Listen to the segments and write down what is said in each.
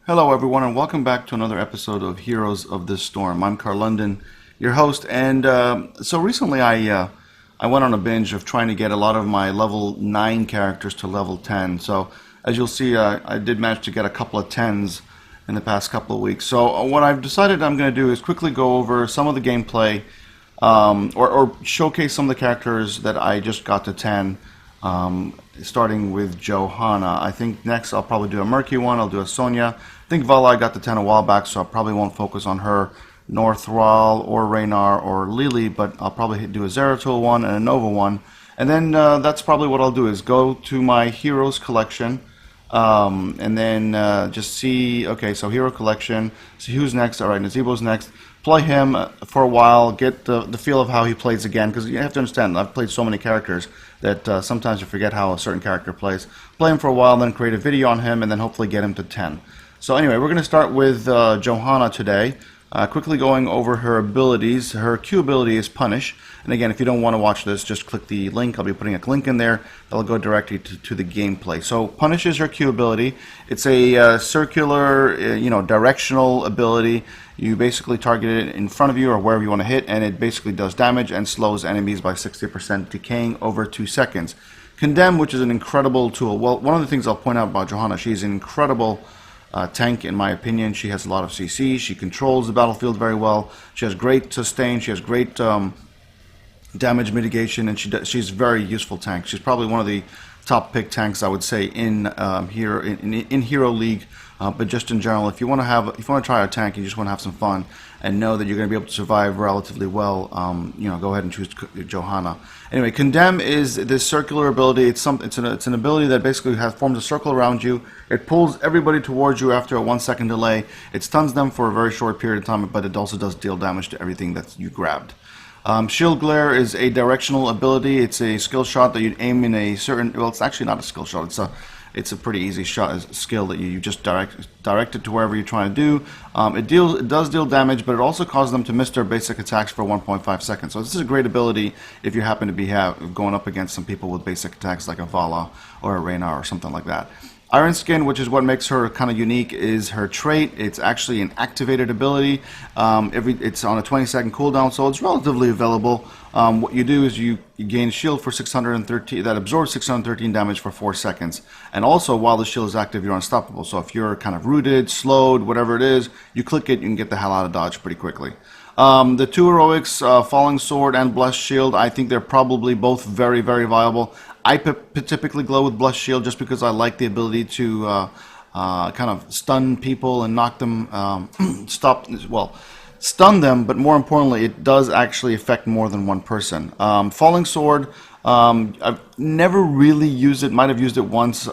Hello, everyone, and welcome back to another episode of Heroes of the Storm. I'm Carl London, your host, and so recently I went on a binge of trying to get a lot of my level 9 characters to level 10. So as you'll see, I did manage to get a couple of 10s in the past couple of weeks. So what I've decided I'm going to do is quickly go over some of the gameplay, or showcase some of the characters that I just got to 10. Starting with Johanna. I think next I'll probably do a Murky one. I'll do a Sonya. I think Vala I got to 10 a while back, so I probably won't focus on her, nor Thrall, or Raynar, or Lily, but I'll probably do a Zeratul one and a Nova one. And then that's probably what I'll do, is go to my Heroes collection, and then just see, okay, so Hero collection, see who's next. Alright, Nazebo's next. Play him for a while, get the feel of how he plays again, because you have to understand, I've played so many characters that sometimes you forget how a certain character plays. Play him for a while, then create a video on him, and then hopefully get him to 10. So anyway, we're going to start with Johanna today. Quickly going over her abilities. Her Q ability is Punish. And again, if you don't want to watch this, just click the link. I'll be putting a link in there. That'll go directly to the gameplay. So Punish is her Q ability. It's a circular, directional ability. You basically target it in front of you or wherever you want to hit, and it basically does damage and slows enemies by 60%, decaying over 2 seconds. Condemn, which is an incredible tool. Well, one of the things I'll point out about Johanna, she's an incredible tank, in my opinion. She has a lot of CC. She controls the battlefield very well. She has great sustain. She has great damage mitigation, and she's a very useful tank. She's probably one of the top pick tanks, I would say, in Hero League. But just in general, if you want to try a tank, you just want to have some fun and know that you're going to be able to survive relatively well, go ahead and choose Johanna. Anyway, Condemn is this circular ability. It's an ability that basically forms a circle around you. It pulls everybody towards you after a 1-second delay. It stuns them for a very short period of time, but it also does deal damage to everything that you grabbed. Shield Glare is a directional ability. It's a skill shot that you aim in a certain. Well, it's actually not a skill shot. It's a pretty easy skill that you just direct it to wherever you're trying to do. It does deal damage, but it also causes them to miss their basic attacks for 1.5 seconds. So this is a great ability if you happen to be going up against some people with basic attacks like a Vala or a Raynar or something like that. Iron Skin, which is what makes her kind of unique, is her trait. It's actually an activated ability. It's on a 20-second cooldown, so it's relatively available. What you do is you gain shield for 613, that absorbs 613 damage for 4 seconds. And also, while the shield is active, you're unstoppable. So if you're kind of rooted, slowed, whatever it is, you click it, you can get the hell out of dodge pretty quickly. The two heroics, Falling Sword and Blessed Shield, I think they're probably both very, very viable. I typically go with Blessed Shield just because I like the ability to kind of stun people and knock them, stun them, but more importantly, it does actually affect more than one person. Falling Sword, I've never really used it, might have used it once.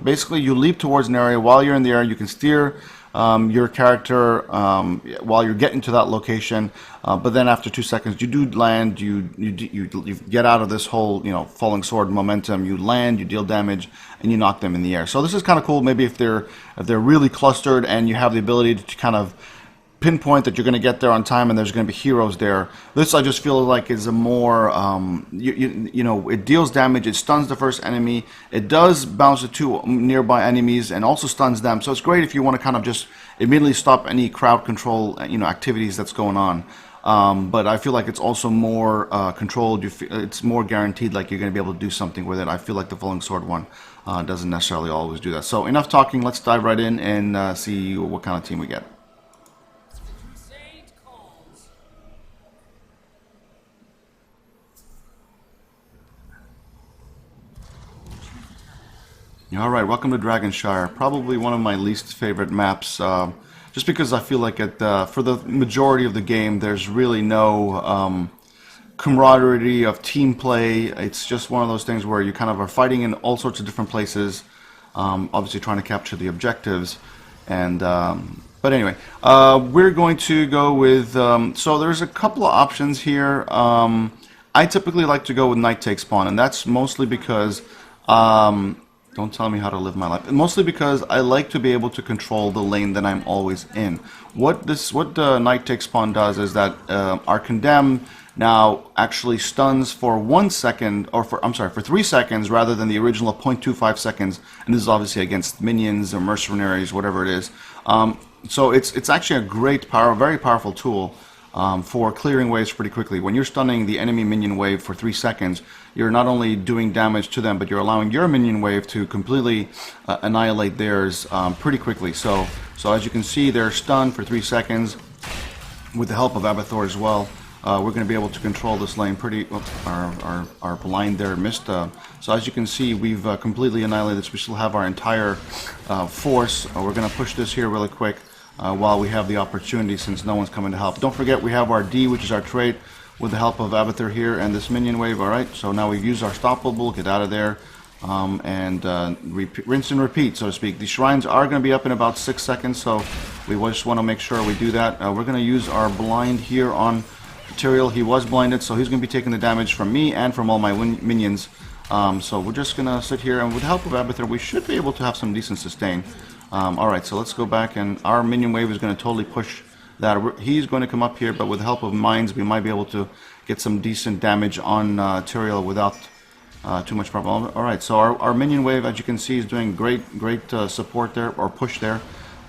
Basically, you leap towards an area. While you're in the air, you can steer your character while you're getting to that location, but then after 2 seconds you do land. You get out of this whole Falling Sword momentum. You land, you deal damage, and you knock them in the air. So this is kind of cool. Maybe if they're really clustered and you have the ability to kind of pinpoint that you're going to get there on time and there's going to be heroes there. This I just feel like is a more it deals damage, it stuns the first enemy, it does bounce it to nearby enemies and also stuns them. So it's great if you want to kind of just immediately stop any crowd control activities that's going on. But I feel like it's also more controlled. It's more guaranteed, like you're going to be able to do something with it. I feel like the Falling Sword one doesn't necessarily always do that. So enough talking, let's dive right in and see what kind of team we get. Alright, welcome to Dragonshire. Probably one of my least favorite maps, just because I feel like for the majority of the game there's really no camaraderie of team play. It's just one of those things where you kind of are fighting in all sorts of different places, obviously trying to capture the objectives. And but anyway, we're going to go with, so there's a couple of options here. I typically like to go with Knight Takes Pawn, and that's mostly because don't tell me how to live my life. Mostly because I like to be able to control the lane that I'm always in. What Knight Takes Pawn does is that our Condemn now actually stuns for 1 second, or for, I'm sorry, for 3 seconds rather than the original 0.25 seconds. And this is obviously against minions or mercenaries, whatever it is. So it's actually a great, very powerful tool for clearing waves pretty quickly. When you're stunning the enemy minion wave for 3 seconds, you're not only doing damage to them, but you're allowing your minion wave to completely annihilate theirs pretty quickly. So as you can see, they're stunned for 3 seconds with the help of Abathur as well. We're going to be able to control this lane pretty... Oops, our blind there missed. So as you can see, we've completely annihilated this. We still have our entire force. We're going to push this here really quick while we have the opportunity, since no one's coming to help. Don't forget, we have our D, which is our trait, with the help of Abathur here and this minion wave. Alright, so now we've used our stoppable, get out of there, and rinse and repeat, so to speak. These shrines are going to be up in about 6 seconds, so we just want to make sure we do that. We're going to use our blind here on Tyrael. He was blinded, so he's going to be taking the damage from me and from all my minions. So we're just going to sit here, and with the help of Abathur, we should be able to have some decent sustain. Alright, so let's go back, and our minion wave is going to totally push that. He's going to come up here, but with the help of mines, we might be able to get some decent damage on Tyrael without too much problem. Alright, so our minion wave, as you can see, is doing great support there, or push there.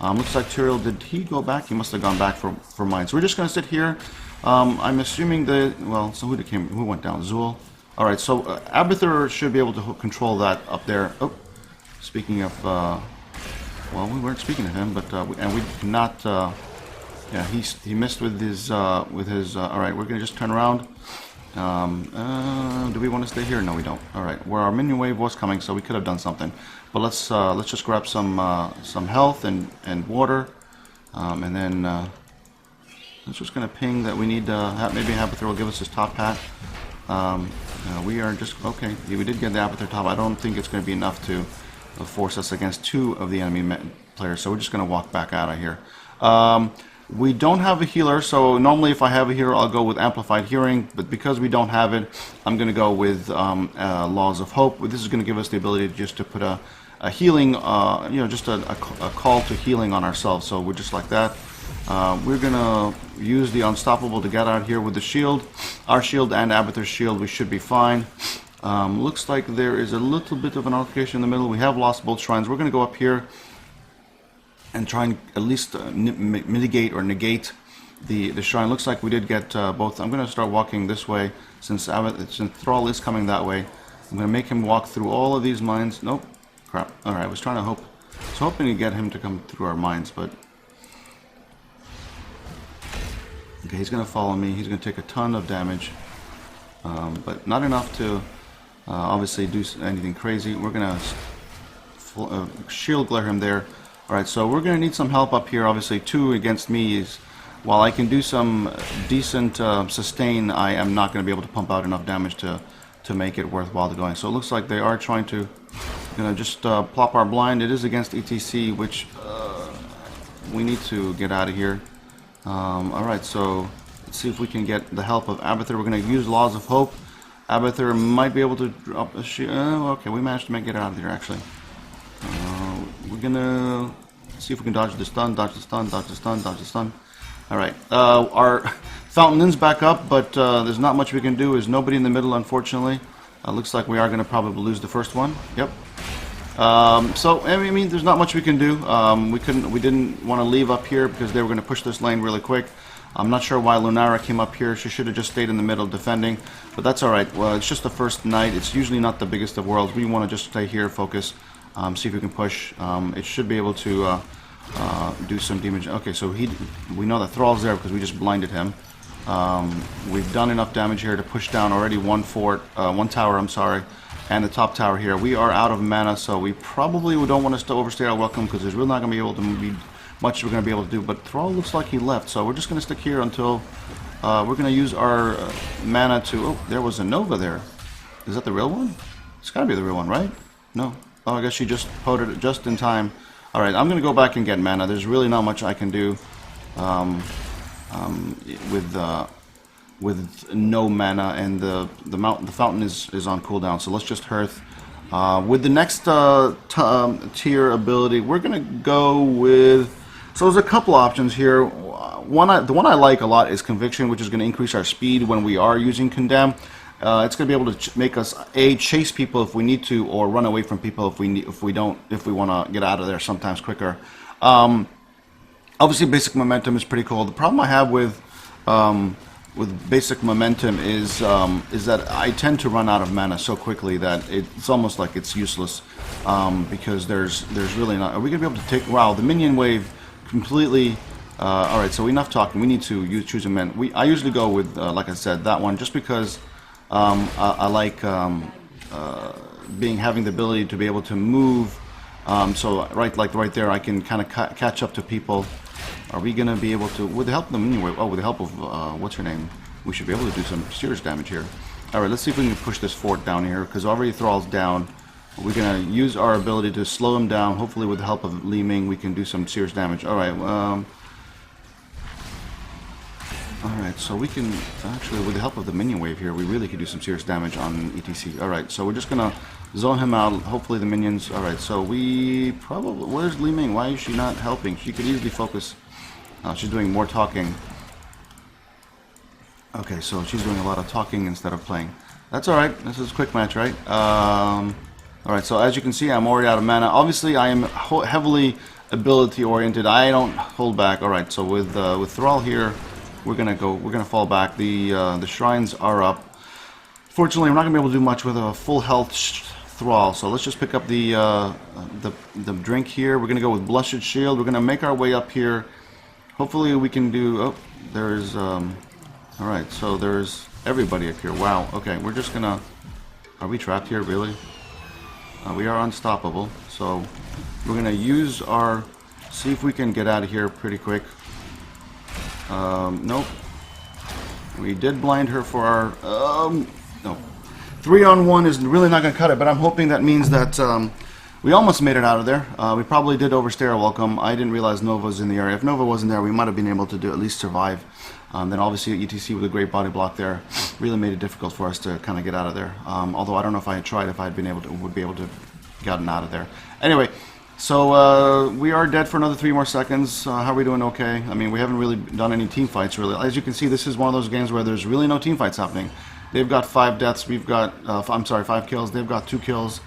Looks like Tyrael, did he go back? He must have gone back for mines. So we're just going to sit here. I'm assuming that, well, so who went down? Zul. Alright, so Abathur should be able to control that up there. Oh, speaking of, well, we weren't speaking to him, but, and we cannot, yeah, he missed with his, alright, we're going to just turn around. Do we want to stay here? No, we don't. Alright, where our minion wave was coming, so we could have done something. But let's just grab some health and water, and then, it's just going to ping that we need, maybe Abathur will give us his top hat. We are just, okay, yeah, we did get the Abathur top. I don't think it's going to be enough to force us against 2 of the enemy players, so we're just going to walk back out of here. We don't have a healer, so normally if I have a healer, I'll go with Amplified Hearing, but because we don't have it, I'm going to go with Laws of Hope. This is going to give us the ability just to put a healing, you know, just a call to healing on ourselves, so we're just like that. We're going to use the Unstoppable to get out here with the shield. Our shield and Abathur's shield, we should be fine. Looks like there is a little bit of an altercation in the middle. We have lost both shrines. We're going to go up here and try and at least mitigate or negate the shrine. Looks like we did get both. I'm going to start walking this way since Thrall is coming that way. I'm going to make him walk through all of these mines. Nope. Crap. Alright, I was hoping to get him to come through our mines, but... Okay, he's going to follow me. He's going to take a ton of damage, but not enough to obviously do anything crazy. We're going to shield glare him there. Alright, so we're going to need some help up here. Obviously, 2 against me is, while I can do some decent sustain, I am not going to be able to pump out enough damage to make it worthwhile to going. So it looks like they are trying to just plop our blind. It is against ETC, which we need to get out of here. Alright, so let's see if we can get the help of Abathur. We're going to use Laws of Hope. Abathur might be able to drop a shield. Okay, we managed to make it out of here, actually. We're going to see if we can dodge the stun, dodge the stun, dodge the stun, dodge the stun. Alright, our fountain is back up, but there's not much we can do. There's nobody in the middle, unfortunately. Looks like we are going to probably lose the first one. Yep. So I mean, there's not much we can do. We didn't want to leave up here because they were going to push this lane really quick. I'm not sure why Lunara came up here. She should have just stayed in the middle defending, but that's all right. Well, it's just the first night. It's usually not the biggest of worlds. We want to just stay here, focus, see if we can push. It should be able to do some damage. Okay, so we know that Thrall's there because we just blinded him. We've done enough damage here to push down already one tower. I'm sorry. And the top tower here. We are out of mana, so we probably don't want to overstay our welcome because there's really not going to be able to be much we're going to be able to do. But Thrall looks like he left, so we're just going to stick here until we're going to use our mana to... Oh, there was a Nova there. Is that the real one? It's got to be the real one, right? No. Oh, I guess she just poted it just in time. Alright, I'm going to go back and get mana. There's really not much I can do with no mana, and the fountain is on cooldown, so let's just hearth. With the next tier ability, we're gonna go with, so there's a couple options here. the one I like a lot is Conviction, which is going to increase our speed when we are using Condemn. It's going to be able to make us chase people if we need to, or run away from people if we want to get out of there sometimes quicker. Obviously, basic momentum is pretty cool. The problem I have with basic momentum is that I tend to run out of mana so quickly that it's almost like it's useless, because there's really not. Are we going to be able to take? Wow, the minion wave completely. All right, so enough talking. We need to choose a man. I usually go with, like I said, that one, just because I like having the ability to be able to move. So right there, I can kind of catch up to people. Are we going to be able to, with the help of the minion wave? Oh, with the help of what's her name? We should be able to do some serious damage here. All right, let's see if we can push this fort down here, because already Thrall's down. We're going to use our ability to slow him down. Hopefully, with the help of Li Ming, we can do some serious damage. All right. Alright, so we can, actually, with the help of the minion wave here, we really could do some serious damage on ETC. Alright, so we're just going to zone him out, hopefully the minions. Alright, so we probably, where's Li Ming? Why is she not helping? She could easily focus. She's doing more talking. Okay, so she's doing a lot of talking instead of playing. That's alright, this is a quick match, right? Alright, so as you can see, I'm already out of mana. Obviously, I am heavily ability oriented. I don't hold back. Alright, so with Thrall here, we're gonna fall back. The shrines are up. Fortunately, we're not gonna be able to do much with a full health Thrall. So let's just pick up the drink here. We're gonna go with Blessed Shield. We're gonna make our way up here. Hopefully, we can do. Oh, there's. All right, so there's everybody up here. Wow. Okay, we're just gonna. Are we trapped here? Really? We are unstoppable. So we're gonna use our. See if we can get out of here pretty quick. Nope. We did blind her for our, no. 3-on-1 is really not going to cut it, but I'm hoping that means that, we almost made it out of there. We probably did overstay our welcome. I didn't realize Nova was in the area. If Nova wasn't there, we might have been able to at least survive. Then obviously ETC with a great body block there really made it difficult for us to kind of get out of there. Although I don't know if I had tried, if I had been able to, would be able to gotten out of there. Anyway. So, we are dead for another 3 more seconds. How are we doing? Okay. I mean, we haven't really done any team fights, really. As you can see, this is one of those games where there's really no team fights happening. They've got 5 deaths. We've got, 5 kills. They've got 2 kills.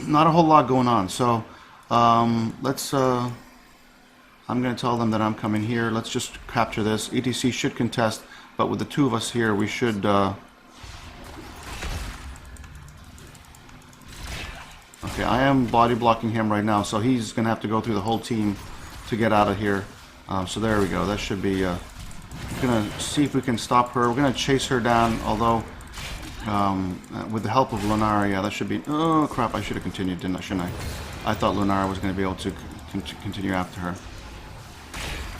Not a whole lot going on. So, let's, I'm going to tell them that I'm coming here. Let's just capture this. ETC should contest, but with the 2 of us here, we should, okay, I am body blocking him right now, so he's going to have to go through the whole team to get out of here. So there we go. That should be... we're going to see if we can stop her. We're going to chase her down, although with the help of Lunara, yeah, that should be... Oh, crap, I should have continued, shouldn't I? I thought Lunara was going to be able to continue after her.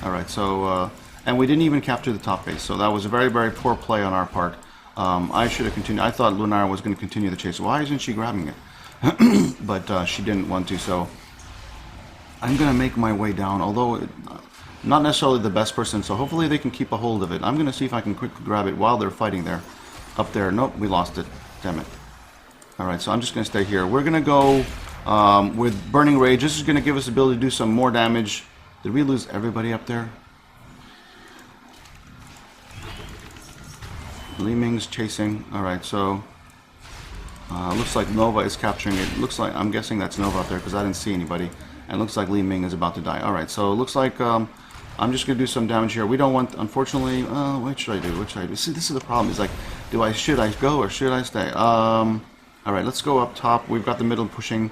Alright, so... and we didn't even capture the top base, so that was a very, very poor play on our part. I should have continued. I thought Lunara was going to continue the chase. Why isn't she grabbing it? But she didn't want to, so I'm going to make my way down, although not necessarily the best person, so hopefully they can keep a hold of it. I'm going to see if I can quickly grab it while they're fighting there. Up there. Nope, we lost it. Damn it. Alright, so I'm just going to stay here. We're going to go with Burning Rage. This is going to give us the ability to do some more damage. Did we lose everybody up there? Li Ming's chasing. Alright, so... looks like Nova is capturing it. Looks like, I'm guessing that's Nova up there because I didn't see anybody. And looks like Li Ming is about to die. Alright, so it looks like I'm just going to do some damage here. We don't want, unfortunately, what should I do? What should I do? See, this is the problem. It's like, should I go or should I stay? Alright, let's go up top. We've got the middle pushing.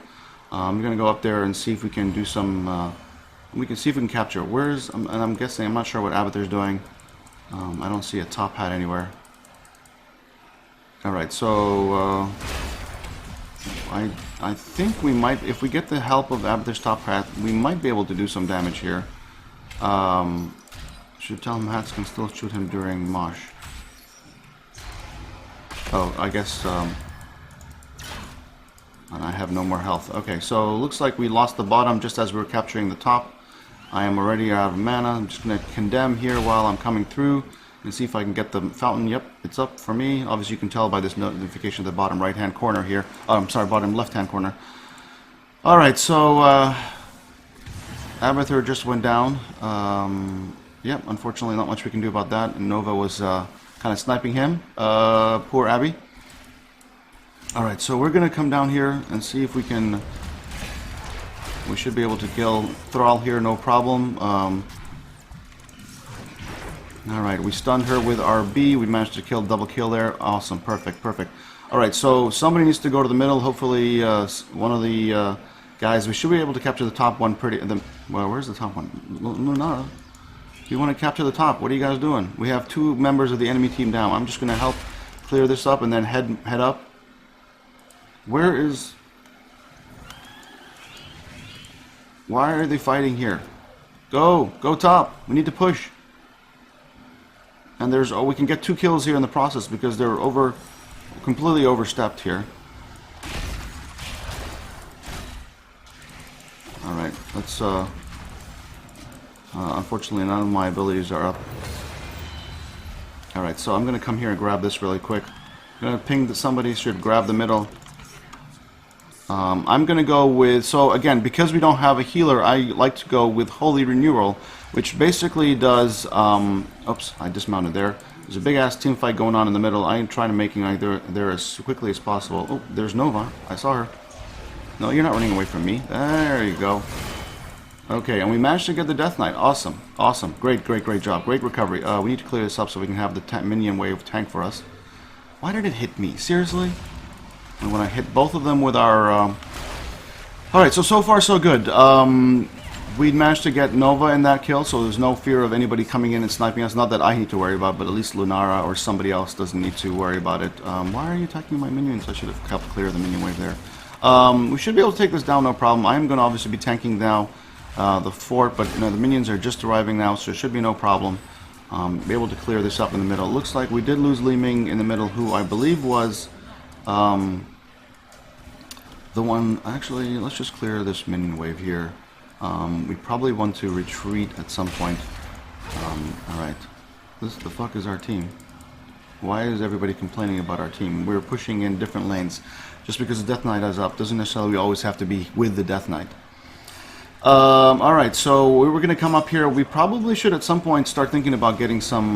I'm going to go up there and see if we can do some, we can see if we can capture. Where's, and I'm guessing, I'm not sure what Abathur's doing. I don't see a top hat anywhere. Alright, so I think we might, if we get the help of Abathur's top hat, we might be able to do some damage here. Should tell him hats can still shoot him during Mosh. Oh, I guess, and I have no more health. Okay, so looks like we lost the bottom just as we were capturing the top. I am already out of mana. I'm just going to condemn here while I'm coming through. And see if I can get the fountain. Yep, it's up for me. Obviously, you can tell by this notification at the bottom right-hand corner here. Oh, I'm sorry, bottom left-hand corner. Alright, so Abathur just went down. Yep, unfortunately not much we can do about that. And Nova was kind of sniping him. Poor Abby. Alright, so we're going to come down here and see if we can... We should be able to kill Thrall here, no problem. Alright, we stunned her with our B. We managed to kill, double kill there. Awesome, perfect, perfect. Alright, so somebody needs to go to the middle. Hopefully one of the guys... We should be able to capture the top one pretty... well, where's the top one? Lunara. You want to capture the top. What are you guys doing? We have 2 members of the enemy team down. I'm just going to help clear this up and then head up. Where is... Why are they fighting here? Go! Go top! We need to push. And there's... Oh, we can get 2 kills here in the process because they're completely overstepped here. Alright, let's... unfortunately, none of my abilities are up. Alright, so I'm going to come here and grab this really quick. I'm going to ping that somebody should grab the middle. I'm going to go with... So, again, because we don't have a healer, I like to go with Holy Renewal, which basically does... oops, I dismounted there. There's a big-ass team fight going on in the middle. I'm trying to make it there as quickly as possible. Oh, there's Nova. I saw her. No, you're not running away from me. There you go. Okay, and we managed to get the Death Knight. Awesome. Awesome. Great, great, great job. Great recovery. We need to clear this up so we can have the minion wave tank for us. Why did it hit me? Seriously? And when I hit both of them with our... Alright, so far so good. We managed to get Nova in that kill, so there's no fear of anybody coming in and sniping us. Not that I need to worry about, but at least Lunara or somebody else doesn't need to worry about it. Why are you attacking my minions? I should have helped clear the minion wave there. We should be able to take this down, no problem. I'm going to obviously be tanking now the fort, but the minions are just arriving now, so it should be no problem. Be able to clear this up in the middle. It looks like we did lose Li Ming in the middle, who I believe was the one... Actually, let's just clear this minion wave here. We probably want to retreat at some point. Alright. This the fuck is our team? Why is everybody complaining about our team? We're pushing in different lanes. Just because the Death Knight is up doesn't necessarily always have to be with the Death Knight. Alright, so we were going to come up here. We probably should at some point start thinking about getting some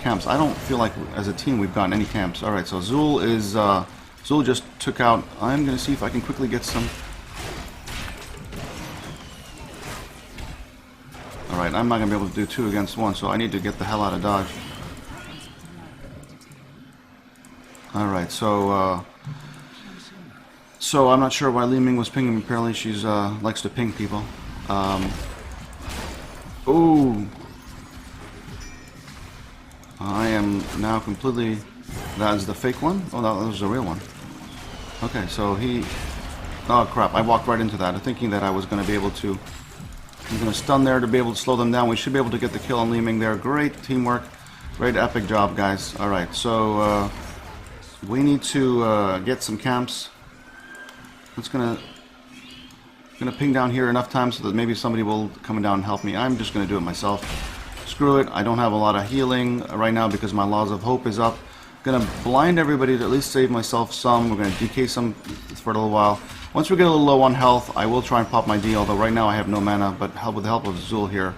camps. I don't feel like as a team we've gotten any camps. Alright, so Zul is... Zul just took out... I'm going to see if I can quickly get some... Alright, I'm not going to be able to do 2 against 1, so I need to get the hell out of Dodge. Alright, so I'm not sure why Li Ming was pinging. Apparently she's likes to ping people. Ooh. I am now completely... That is the fake one? Oh, that was the real one. Okay, so he... Oh, crap. I walked right into that, thinking that I was going to be able to... I'm going to stun there to be able to slow them down. We should be able to get the kill on Li Ming there. Great teamwork. Great epic job, guys. Alright, so... we need to get some camps. It's gonna ping down here enough times so that maybe somebody will come down and help me. I'm just gonna do it myself. Screw it. I don't have a lot of healing right now because my Laws of Hope is up. Gonna blind everybody to at least save myself some. We're gonna DK some for a little while. Once we get a little low on health, I will try and pop my D, although right now I have no mana, but with the help of Zul here,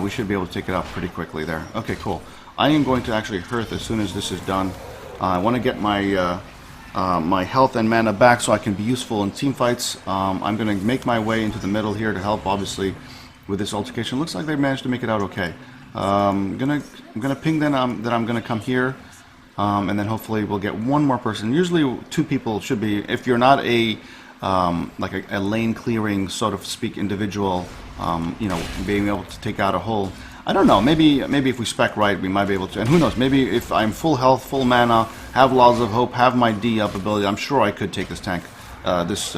we should be able to take it out pretty quickly there. Okay, cool. I am going to actually Hearth as soon as this is done. I want to get my my health and mana back so I can be useful in team fights. I'm going to make my way into the middle here to help, obviously, with this altercation. Looks like they managed to make it out okay. I'm gonna ping them that I'm gonna come here, and then hopefully we'll get one more person. Usually 2 people should be, if you're not a like a lane clearing, so to speak, individual, you know, being able to take out a whole. I don't know, maybe if we spec right, we might be able to, and who knows, maybe if I'm full health, full mana, have Laws of Hope, have my D up ability, I'm sure I could take this tank, this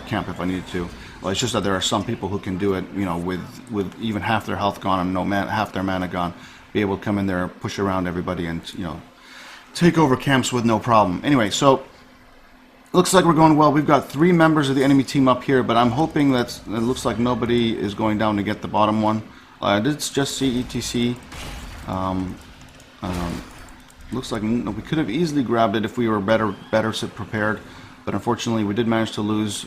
camp if I needed to. Well, it's just that there are some people who can do it, you know, with even half their health gone and no mana, half their mana gone, be able to come in there, push around everybody, and, you know, take over camps with no problem. Anyway, so looks like we're going well. We've got 3 members of the enemy team up here, but I'm hoping that it looks like nobody is going down to get the bottom one. I did just see ETC. Looks like we could have easily grabbed it if we were better prepared, but unfortunately we did manage to lose.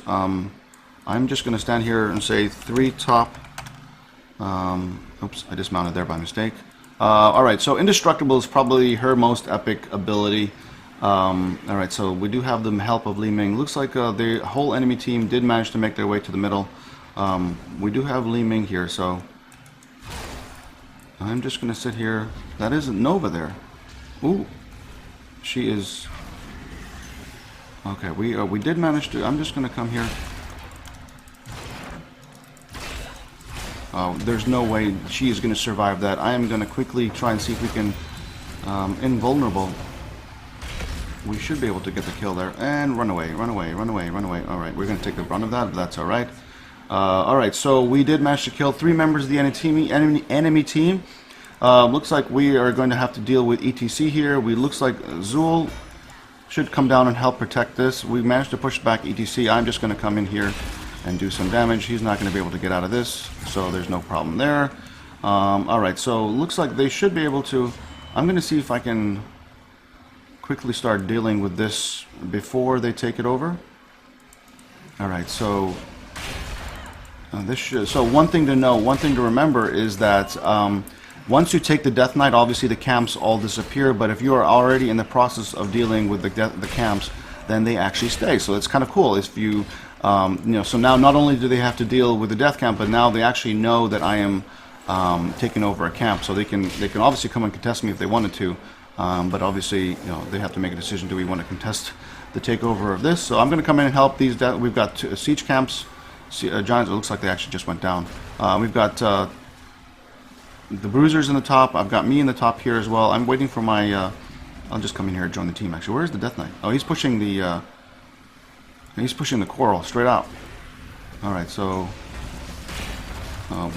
I'm just going to stand here and say 3 top, Oops, I dismounted there by mistake. Alright, so Indestructible is probably her most epic ability. Alright, so we do have the help of Li Ming. Looks like the whole enemy team did manage to make their way to the middle. We do have Li Ming here, so I'm just going to sit here. That isn't Nova there. Ooh, she is... Okay, we did manage to... I'm just going to come here. Oh, there's no way she is going to survive that. I am going to quickly try and see if we can... invulnerable. We should be able to get the kill there. And run away, run away, run away, run away. Alright, we're going to take the brunt of that, but that's alright. Alright, so we did manage to kill 3 members of the enemy team. Looks like we are going to have to deal with ETC here. Looks like Zul should come down and help protect this. We managed to push back ETC. I'm just going to come in here and do some damage. He's not going to be able to get out of this, so there's no problem there. Alright, so looks like they should be able to... I'm going to see if I can quickly start dealing with this before they take it over. Alright, so... so one thing to know, one thing to remember is that once you take the Death Knight, obviously the camps all disappear, but if you are already in the process of dealing with the camps, then they actually stay. So it's kind of cool if you, so now not only do they have to deal with the death camp, but now they actually know that I am taking over a camp, so they can obviously come and contest me if they wanted to, but obviously, they have to make a decision, do we want to contest the takeover of this? So I'm going to come in and help these, we've got 2 siege camps, giants, it looks like they actually just went down. We've got the bruisers in the top. I've got me in the top here as well. I'm waiting for my... I'll just come in here and join the team, actually. Where's the Death Knight? Oh, he's pushing the... he's pushing the coral straight out. Alright, so...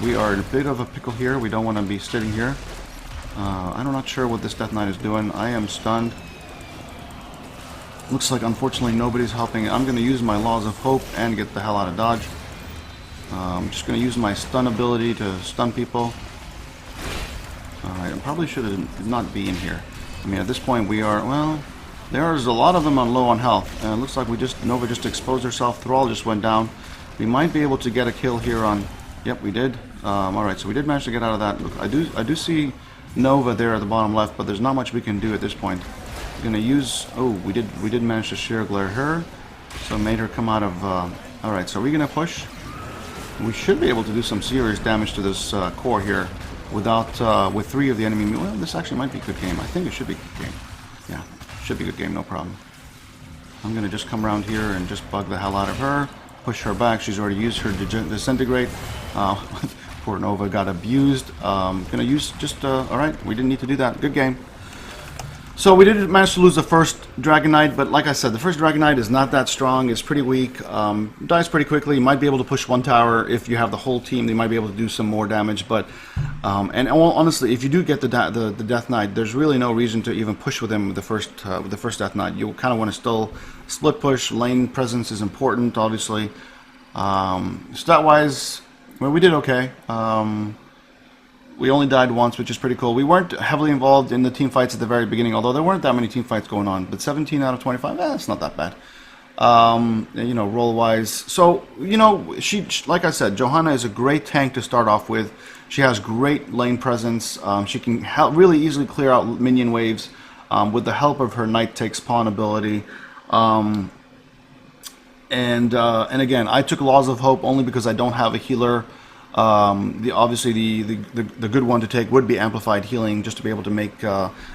we are in a bit of a pickle here. We don't want to be sitting here. I'm not sure what this Death Knight is doing. I am stunned. Looks like, unfortunately, nobody's helping. I'm going to use my Laws of Hope and get the hell out of Dodge. I'm just going to use my stun ability to stun people. Alright, I probably should not be in here. I mean, at this point we are, well, there's a lot of them on low on health. And it looks like Nova just exposed herself. Thrall just went down. We might be able to get a kill here on, yep, we did. Alright, so we did manage to get out of that. Look, I do see Nova there at the bottom left, but there's not much we can do at this point. We're gonna use, oh, we did manage to sheer glare her. So made her come out of, alright, so we're gonna push. We should be able to do some serious damage to this core here. Without, with 3 of the enemy, well, this actually might be a good game. I think it should be a good game. Yeah, should be a good game, no problem. I'm going to just come around here and just bug the hell out of her, push her back. She's already used her disintegrate. Poor Nova got abused. Going to use just, alright, we didn't need to do that. Good game. So we did manage to lose the first Dragon Knight, but like I said, the first Dragon Knight is not that strong. It's pretty weak. Dies pretty quickly. You might be able to push 1 tower. If you have the whole team, they might be able to do some more damage. But and honestly, if you do get the Death Knight, there's really no reason to even push with him with the first Death Knight. You kind of want to still split push. Lane presence is important, obviously. Stat-wise, well, we did okay. We only died once, which is pretty cool. We weren't heavily involved in the team fights at the very beginning, although there weren't that many team fights going on. But 17 out of 25, it's not that bad. Roll-wise. So, she, like I said, Johanna is a great tank to start off with. She has great lane presence. She can really easily clear out minion waves with the help of her Knight Takes Pawn ability. And again, I took Laws of Hope only because I don't have a healer. Obviously the good one to take would be Amplified Healing, just to be able to make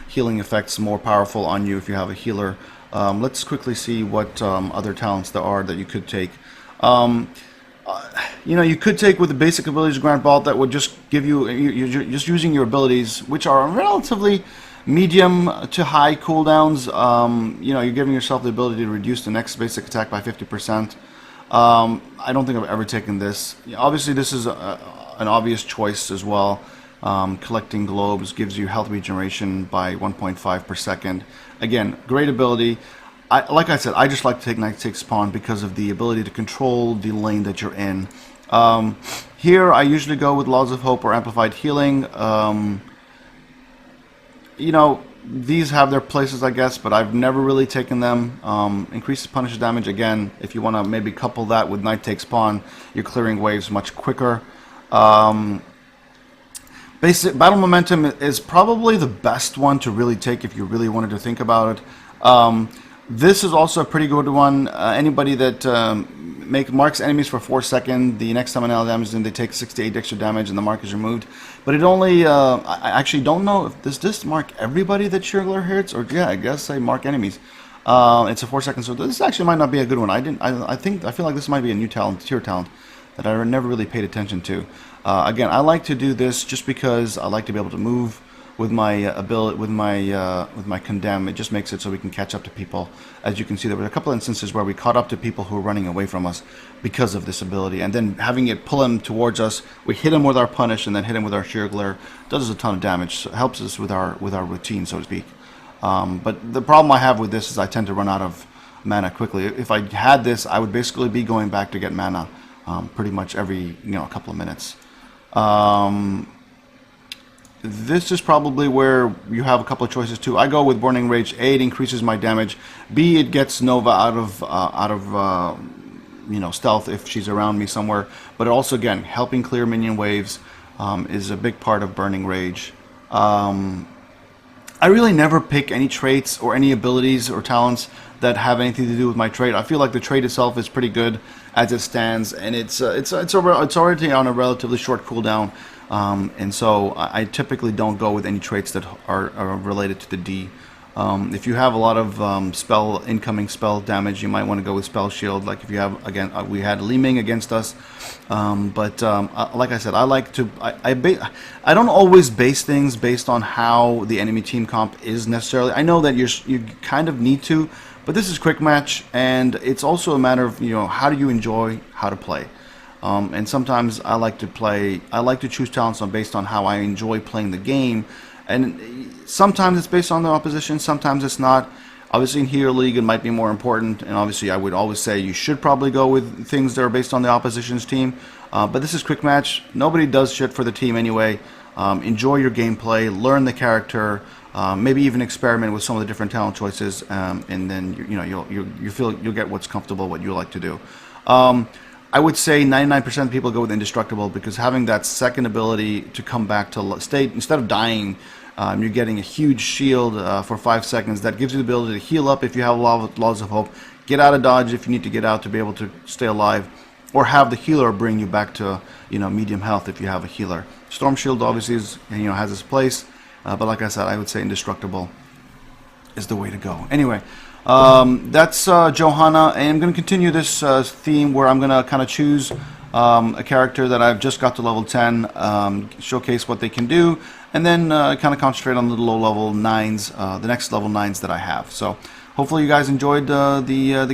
healing effects more powerful on you if you have a healer. Let's quickly see what other talents there are that you could take. You could take with the basic abilities Grant Vault that would just give you, you're just using your abilities, which are relatively medium to high cooldowns. You're giving yourself the ability to reduce the next basic attack by 50%. I don't think I've ever taken this. Obviously, this is an obvious choice as well. Collecting globes gives you health regeneration by 1.5 per second. Again, great ability. Like I said, I just like to take Knight Takes Pawn because of the ability to control the lane that you're in. Here, I usually go with Laws of Hope or Amplified Healing. These have their places, I guess, but I've never really taken them. Increases punishes damage. Again, if you want to maybe couple that with Knight Takes Pawn, you're clearing waves much quicker. Basic battle momentum is probably the best one to really take if you really wanted to think about it. This is also a pretty good one. Anybody that marks enemies for 4 seconds, the next time an ally damage, then they take 6 to 8 extra damage, and the mark is removed. But it only, I actually don't know if does this mark everybody that Shirgler hits, or yeah, I guess I mark enemies. It's a 4 seconds, so this actually might not be a good one. I feel like this might be a new talent, tier talent, that I never really paid attention to. Again, I like to do this just because I like to be able to move with my ability, with my condemn. It just makes it so we can catch up to people. As you can see, there were a couple instances where we caught up to people who were running away from us because of this ability, and then having it pull them towards us, we hit them with our punish, and then hit them with our sheer glare. Does us a ton of damage. So it helps us with our routine, so to speak. But the problem I have with this is I tend to run out of mana quickly. If I had this, I would basically be going back to get mana pretty much every couple of minutes. This is probably where you have a couple of choices too. I go with Burning Rage. A, it increases my damage. B, it gets Nova out of stealth if she's around me somewhere. But it also, again, helping clear minion waves is a big part of Burning Rage. I really never pick any traits or any abilities or talents that have anything to do with my trait. I feel like the trait itself is pretty good as it stands, and it's already on a relatively short cooldown, and so I typically don't go with any traits that are related to the D. If you have a lot of incoming spell damage, you might want to go with Spell Shield. Like if you have, again, we had Leeming against us, but like I said, I like to I don't always base things based on how the enemy team comp is necessarily. I know that you kind of need to, but this is quick match, and it's also a matter of how do you enjoy how to play. And sometimes I like to choose talents based on how I enjoy playing the game. And sometimes it's based on the opposition, sometimes it's not. Obviously in Hero League it might be more important, and obviously I would always say you should probably go with things that are based on the opposition's team. But this is quick match. Nobody does shit for the team anyway. Enjoy your gameplay, learn the character, maybe even experiment with some of the different talent choices, and then you'll get what's comfortable, what you like to do. I would say 99% of people go with Indestructible, because having that second ability to come back to state, instead of dying, you're getting a huge shield for 5 seconds. That gives you the ability to heal up if you have Laws of Hope, get out of dodge if you need to get out to be able to stay alive, or have the healer bring you back to medium health if you have a healer. Storm Shield obviously has its place, but like I said, I would say Indestructible is the way to go. Anyway. That's Johanna, and I'm going to continue this theme where I'm going to kind of choose a character that I've just got to level 10, showcase what they can do, and then kind of concentrate on the low level 9s, the next level 9s that I have. So hopefully you guys enjoyed the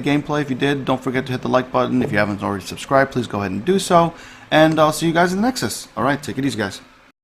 gameplay. If you did, don't forget to hit the like button. If you haven't already subscribed, please go ahead and do so, and I'll see you guys in the Nexus. Alright, take it easy, guys.